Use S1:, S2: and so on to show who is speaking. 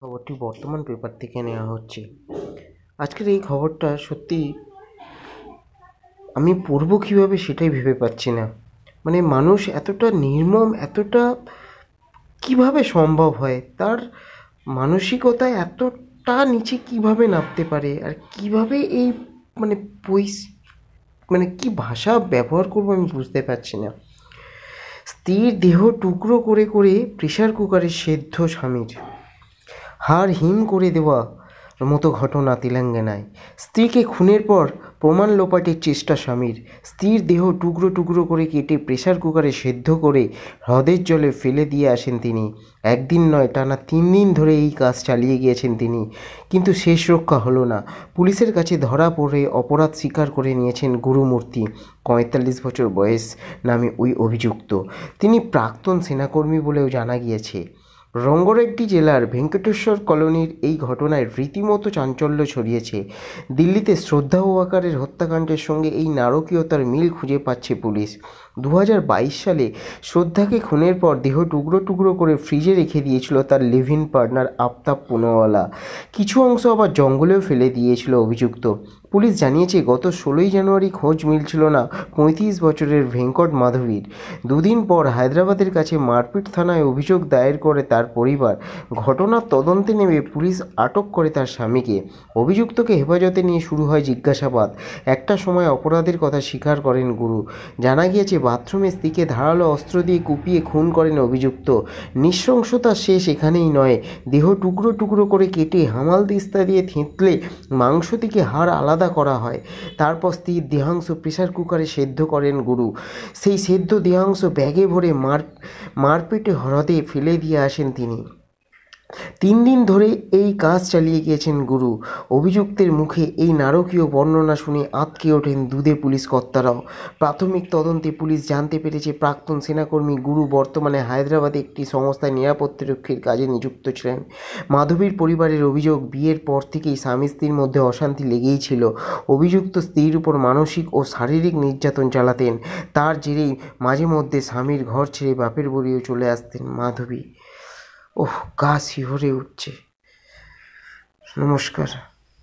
S1: খবরটি বর্তমান পেপার থেকে নেওয়া হচ্ছে। আজকের এই খবরটা সত্যি আমি পড়বো কীভাবে সেটাই ভেবে পাচ্ছি না। মানে মানুষ এতটা নির্মম, এতটা কিভাবে সম্ভব হয়, তার মানসিকতা এতটা নিচে কিভাবে নামতে পারে, আর কিভাবে এই মানে মানে কি ভাষা ব্যবহার করবো আমি বুঝতে পারছি না। স্ত্রীর দেহ টুকরো করে করে প্রেসার কুকারে সেদ্ধ স্বামীর, হাড় হিম করে দেওয়া মতো ঘটনা তেলেঙ্গানায়। স্ত্রীকে খুনের পর প্রমাণ লোপাটের চেষ্টা স্বামীর। স্ত্রীর দেহ টুকরো টুকরো করে কেটে প্রেসার কুকারে সেদ্ধ করে হ্রদের জলে ফেলে দিয়ে আসেন তিনি। একদিন নয়, টানা 3 দিন ধরে এই কাজ চালিয়ে গিয়েছেন তিনি, কিন্তু শেষ রক্ষা হলো না। পুলিশের কাছে ধরা পড়ে অপরাধ স্বীকার করে নিয়েছেন গুরুমূর্তি, 45 বছর বয়স নামে ওই অভিযুক্ত। তিনি প্রাক্তন সেনাকর্মী বলেও জানা গিয়েছে। রঙ্গারেড্ডি জেলার ভেঙ্কটেশ্বর কলোনির এই ঘটনায় রীতিমতো চাঞ্চল্য ছড়িয়েছে। দিল্লিতে শ্রদ্ধা ওয়াকারের হত্যাকাণ্ডের সঙ্গে এই নারকীয়তার মিল খুঁজে পাচ্ছে পুলিশ। 2022 সালে শ্রদ্ধাকে খুনের পর দেহ টুকরো টুকরো করে ফ্রিজে রেখে দিয়েছিল তার live in partner Aftab Poonawalla. কিছু অংশ আবার জঙ্গলেও ফেলে দিয়েছিল অভিযুক্ত। পুলিশ জানিয়েছে, গত 16ই জানুয়ারি খোঁজ মিলছিল না 35 বছরের ভেঙ্কট মাধবীর। দুদিন পর হায়দ্রাবাদের কাছে মারপিট থানায় অভিযোগ দায়ের করে তার পরিবার। ঘটনার তদন্তে নেমে পুলিশ আটক করে তার স্বামীকে। অভিযুক্তকে হেফাজতে নিয়ে শুরু হয় জিজ্ঞাসাবাদ। একটা সময় অপরাধের কথা স্বীকার করেন গুরু। জানা গিয়েছে, বাথরুমে স্ত্রীকে ধারালো অস্ত্র দিয়ে কুপিয়ে খুন করেন অভিযুক্ত। নৃশংসতার শেষ এখানেই নয়, দেহ টুকরো টুকরো করে কেটে হামাল দিস্তা দিয়ে থেঁতলে মাংস থেকে হাড় আলাদা করা হয়। তারপর স্ত্রীর দেহাংশ প্রেসার কুকারে সেদ্ধ করেন গুরু। সেই সেদ্ধ দেহাংশ ব্যাগে ভরে মারপেটে হ্রদে ফেলে দিয়ে আসেন তিনি। 3 দিন ধরে এই কাজ চালিয়ে গিয়েছেন গুরু। অভিযুক্তের মুখে এই নারকীয় বর্ণনা শুনে আঁতকে ওঠেন দুধে পুলিশ কর্তারাও। প্রাথমিক তদন্তে পুলিশ জানতে পেরেছে, প্রাক্তন সেনাকর্মী গুরু বর্তমানে হায়দ্রাবাদে একটি সংস্থায় নিরাপত্তারক্ষীর কাজে নিযুক্ত ছিলেন। মাধবীর পরিবারের অভিযোগ, বিয়ের পর থেকেই স্বামী স্ত্রীর মধ্যে অশান্তি লেগেই ছিল। অভিযুক্ত স্ত্রীর উপর মানসিক ও শারীরিক নির্যাতন চালাতেন। তার জেরেই মাঝে মধ্যে স্বামীর ঘর ছেড়ে বাপের বাড়িও চলে আসতেন মাধবী। ওহ, গা শিহরে উঠছে। নমস্কার।